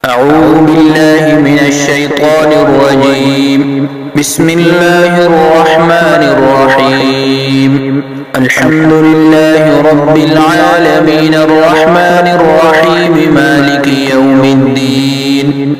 أعوذ بالله من الشيطان الرجيم. بسم الله الرحمن الرحيم. الحمد لله رب العالمين الرحمن الرحيم مالك يوم الدين.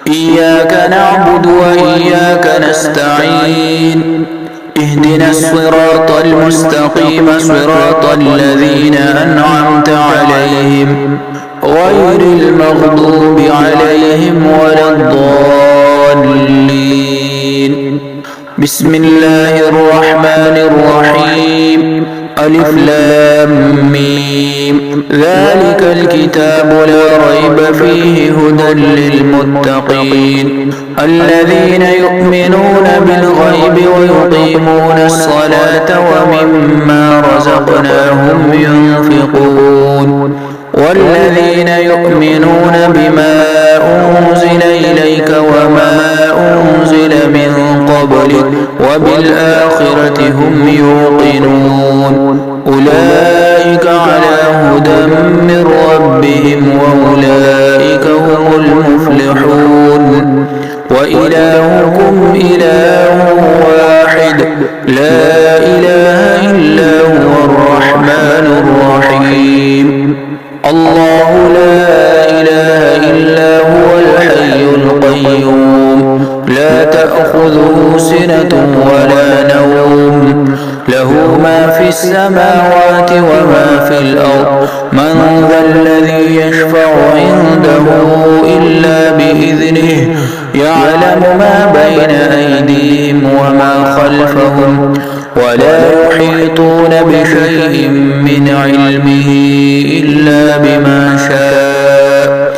إياك نعبد وإياك نستعين. اهدنا الصراط المستقيم صراط الذين أنعمت عليهم غير المغضوب عليهم ولا الضالين. بسم الله الرحمن الرحيم. ألف لام ميم. ذلك الكتاب لا ريب فيه هدى للمتقين الذين يؤمنون بالغيب ويقيمون الصلاة ومما رزقناهم ينفقون والذين يؤمنون بما أنزل إليك وما أنزل من قبلك وبالآخرة هم يوقنون أولئك على هدى من ربهم وأولئك هم المفلحون. وإلهكم إله واحد لا إله إلا هو الرحمن الرحيم. الله لا إله إلا هو الحي القيوم لا تأخذه سنة ولا نوم له ما في السماوات وما في الأرض من ذا الذي يشفع عنده إلا بإذنه يعلم ما بين أيديهم وما خلفهم ولا يحيطون بشيء من علمه إلا بما شاء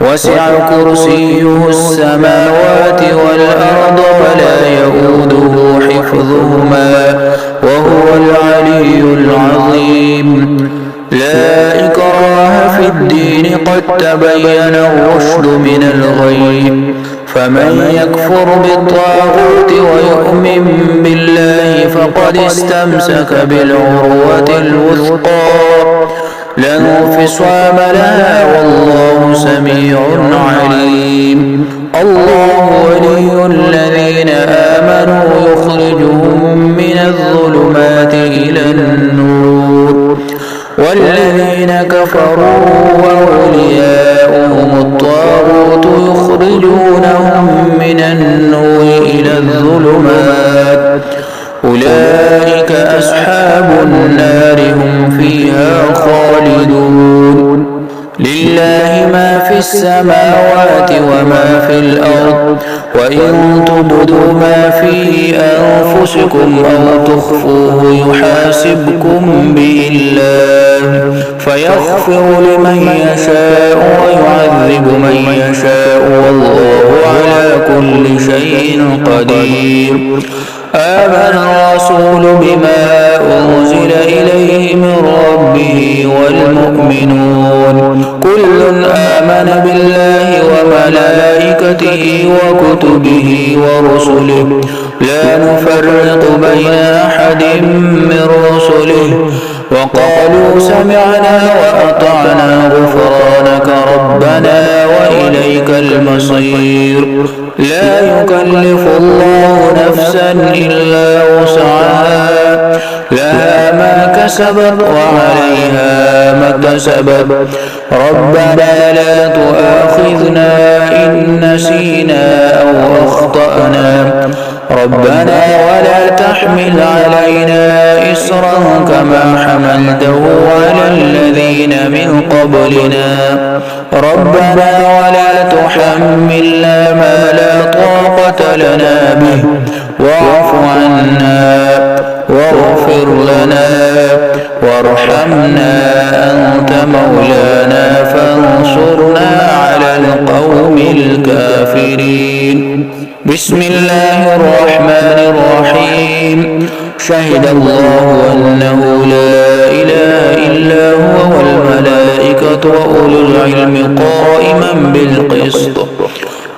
وسع كرسيه السماوات والأرض ولا يؤوده حفظهما وهو العلي العظيم. لا إكراه في الدين قد تبين الرشد من الغي فمن يكفر بالطاغوت ويؤمن بالله فقد استمسك بالعروة الوثقى لا انفصام لها والله سميع عليم. الله ولي الذين آمنوا يخرجهم من الظلمات إلى النور والذين كفروا وأولياؤهم الطاغوت يخرجونهم من النور إلى الظلمات أولئك أصحاب النار هم فيها خالدون. لله ما في السماوات وما في الأرض وإن تبدوا ما في أنفسكم أو تخفوه يحاسبكم به الله فيغفر لمن يشاء ويعذب من يشاء والله على كل شيء قدير. آمن الرسول بما أنزل إليه من ربه والمؤمنون كل آمن بالله وملائكته وكتبه ورسله لا نفرق بين أحد من رسله وقالوا سمعنا وأطعنا غفرانك ربنا وإليك المصير. لا يكلف الله نفسا إلا وسعها لها ما كسبت وعليها ما اكتسبت ربنا لا تؤاخذنا إن نسينا أو أخطأنا ربنا ولا تحمل علينا إصرا كما حملته على الذين من قبلنا ربنا ولا تحملنا ما لا طاقة لنا به واعف عنا واغفر لنا وارحمنا أنت مولانا فانصرنا على القوم الكافرين. بسم الله الرحمن الرحيم. شهد الله أنه لا إله إلا هو والملائكة وأولو العلم قائما بالقسط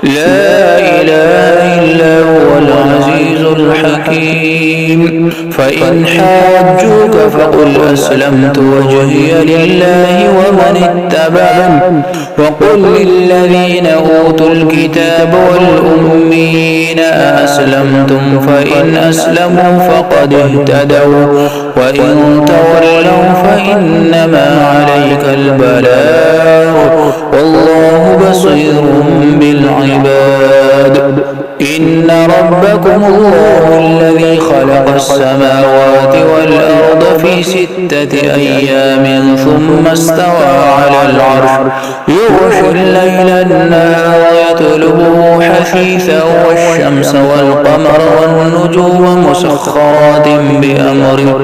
لا إله إلا هو العزيز الحكيم. فإن حاجوك فقل أسلمت وجهي لله ومن اتبعني وقل للذين أوتوا الكتاب والأمين أأسلمتم فإن أسلموا فقد اهتدوا وإن تولوا فإنما عليك البلاغ والله بصير بالعباد. إن ربكم الله الذي خلق السماوات والأرض في 6 أيام ثم استوى على العرش يغشي الليل النهار يطلبه حثيثا والشمس والقمر والنجوم مسخرات بأمره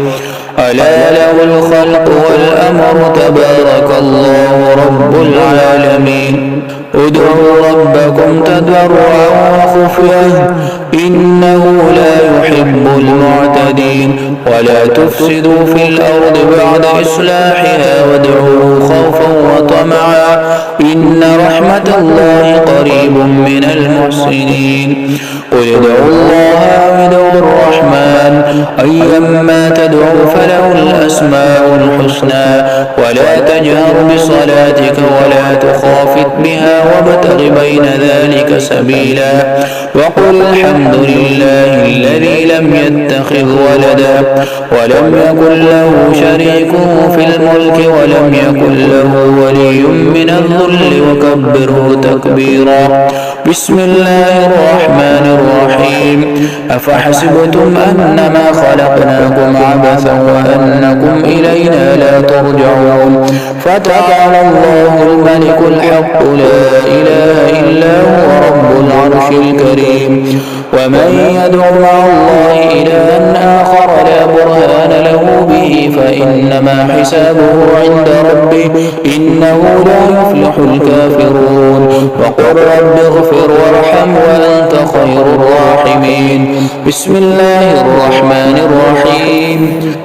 ألا له الخلق والأمر تبارك الله رب العالمين. ادعوا ربكم تضرعا وخفيا إنه لا يحب المعتدين ولا تفسدوا في الأرض بعد إصلاحها وادعوه خوفا وطمعا إن رحمة الله قريب من المحسنين. قل ادعوا الله أو ادعوا الرحمن أيما تدعوا فله الأسماء الحسنى ولا تجهر بصلاتك ولا تخافت بها وابتغ بين ذلك سبيلا وقل الحمد لله الذي لم يتخذ ولدا ولم يكن له شريك في الملك ولم يكن له ولي من الذل وكبره تكبيرا. بسم الله الرحمن الرحيم. أفحسبتم أنما خلقناكم عبثا وأنكم إلينا لا ترجعون فتعالى الله الملك الحق لا إله إلا هو رب العرش الكريم. ومن يدع مع الله إلها آخر لا برهان له به فإنما حسابه عند ربه إنه لا يفلح الكافرون. وقل رب اغفر وارحم وأنت خير الراحمين. بسم الله الرحمن الرحيم.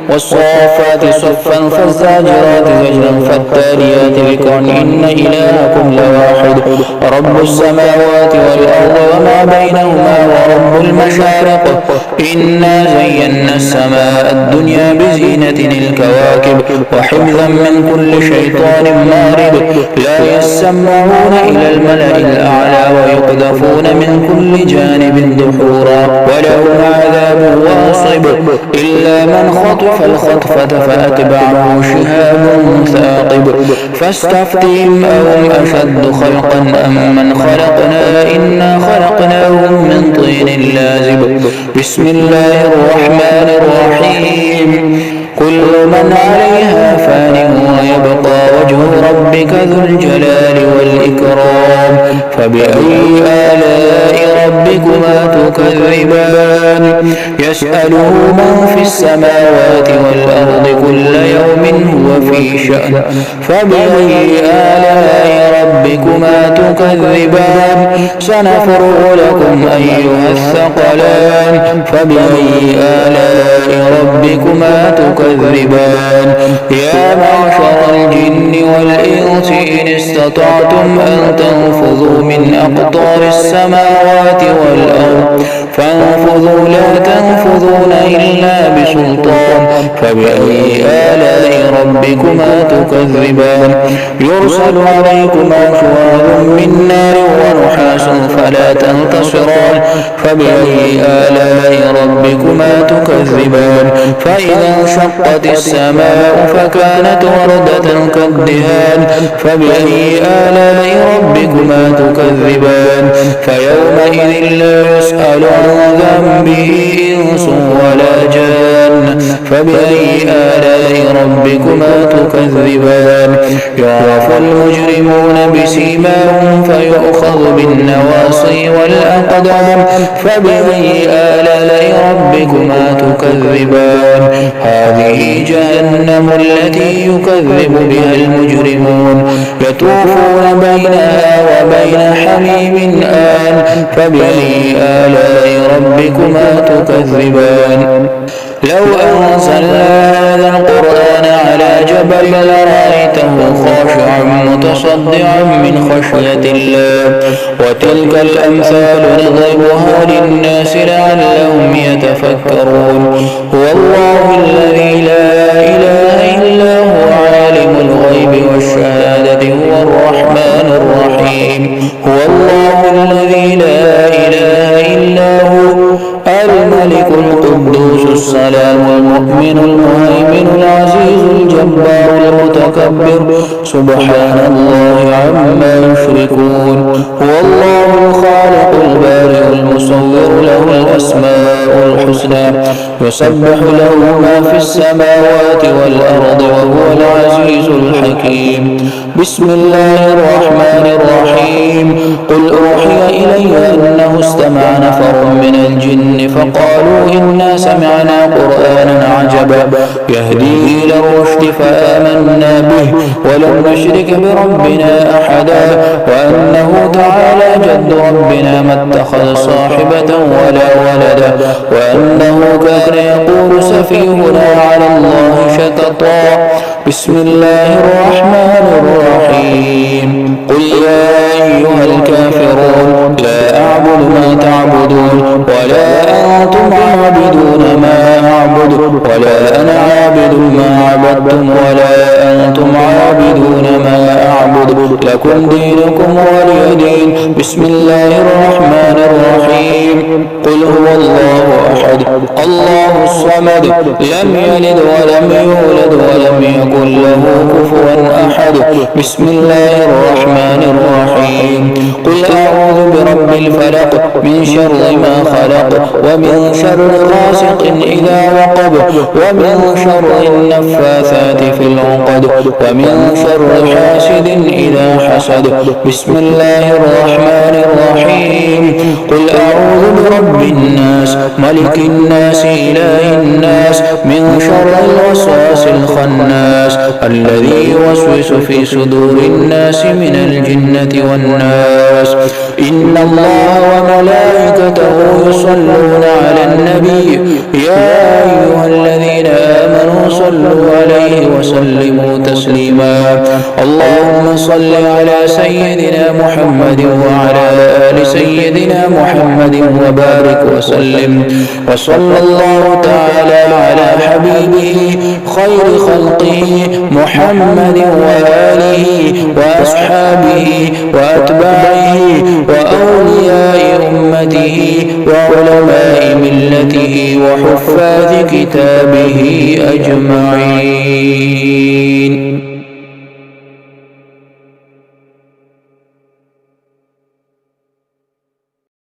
والصافات صفا فالزاجرات زجرا فالتاليات ذكرا إن إلهكم لواحد رب السماوات والأرض وما بينهما ورب المشارق إنا زينا السماء الدنيا بزينة الكواكب وحفظا من كل شيطان مارد لا يسمعون إلى الملأ الأعلى ويقذفون من كل جانب دحورا ولهم عذاب واصب إلا من خطف الخطفة فأتبعه شهاب ثاقب فاستفتهم أهم أشد خلقا أم من خلقنا إنا خلقناهم من طين لازب. بسم الله الرحمن الرحيم. كل من عليها فان ويبقى وجه ربك ذو الجلال والإكرام فبأي آلاء ربكما تكذبان يسأله من في السماوات والأرض كل يوم هو في شأن فبأي آلاء ربكما تكذبان سنفرغ لكم أيها الثقلان فبأي آلاء ربكما تكذبان يا معشر الجن والإنس إن استطعتم أن تنفذوا من أقطار السماوات والأرض فانفذوا لا تنفذون إلا بسلطان فبأي آلاء ربكما تكذبان يرسل عليكما شواظ من نار ونحاس فلا تنتصران فبأي آلاء ربكما تكذبان فإذا انشقت السماء فكانت وردة كالدهان فبأي آلاء ربكما تكذبان فيومئذ لا يسأل عن ذنبه إنس ولا جان فبأي آلاء ربكما تكذبان يعرف المجرمون بسيماهم فيؤخذ بالنواصي والأقدام فبأي آلاء ربكما تكذبان هذه جهنم التي يكذب بها المجرمون يطوفون بينها وبين حميم آن فبأي آلاء ربكما تكذبان لو أنزلنا هذا القرآن على جبل لرأيته خاشعا متصدعا من خشية الله وتلك الأمثال نضربها للناس لعلهم يتفكرون هو الله الذي لا إله إلا هو عالم الغيب والشهادة هو الرحمن الرحيم هو الله الذي لا إله إلا هو الملك القدوس السلام المؤمن المهيمن العزيز الجبار المتكبر سبحان الله عما يشركون هو الله الخالق البارئ المصور له الأسماء الحسنى يسبح له ما في السماوات والأرض وهو العزيز الحكيم بسم الله الرحمن الرحيم قل أوحي إلي أنه استمع نفر من الجن فقالوا إنا سمعنا قرآنا عجبا يهدي إلى الرشد فآمنا به ولن نشرك بربنا أحدا وأنه تعالى جد ربنا ما اتخذ صاحبة ولا ولدا وأنه كان يقول سفيهنا على الله شططا بسم الله الرحمن الرحيم قل يا أيها الكافرون لا أعبد ما تعبدون ولا أنتم عابدون ما أعبد ولا أنا عابد ما عبدتم ولا أنتم عابدون ما أعبد لكم دينكم ولي دين بسم الله الرحمن الرحيم قل هو الله أحد الله الصمد لم يلد ولم يولد ولم يكن له كفوا أحد بسم الله الرحمن الرحيم قل أعوذ برب الفلق من شر ما خلق ومن شر غاسق إذا وقب ومن شر النفاثات في العقد ومن شر حاسد إذا حسد بسم الله الرحمن الرحيم قل أعوذ برب الناس ملك الناس إله الناس من شر الوسواس الخناس الذي يوسوس في صدور الناس من الجنة والناس إن الله وملائكته يصلون على النبي يا أيها الذين آمنوا صلوا عليه وسلموا تسليما اللهم صل على سيدنا محمد وعلى آل سيدنا محمد وبارك وسلم وصلى الله تعالى على حبيبه خير خلقه محمد وآله وأصحابه وأتباعه وأولياء أمته وعلماء ملته وحفاظ كتابه أجمعين.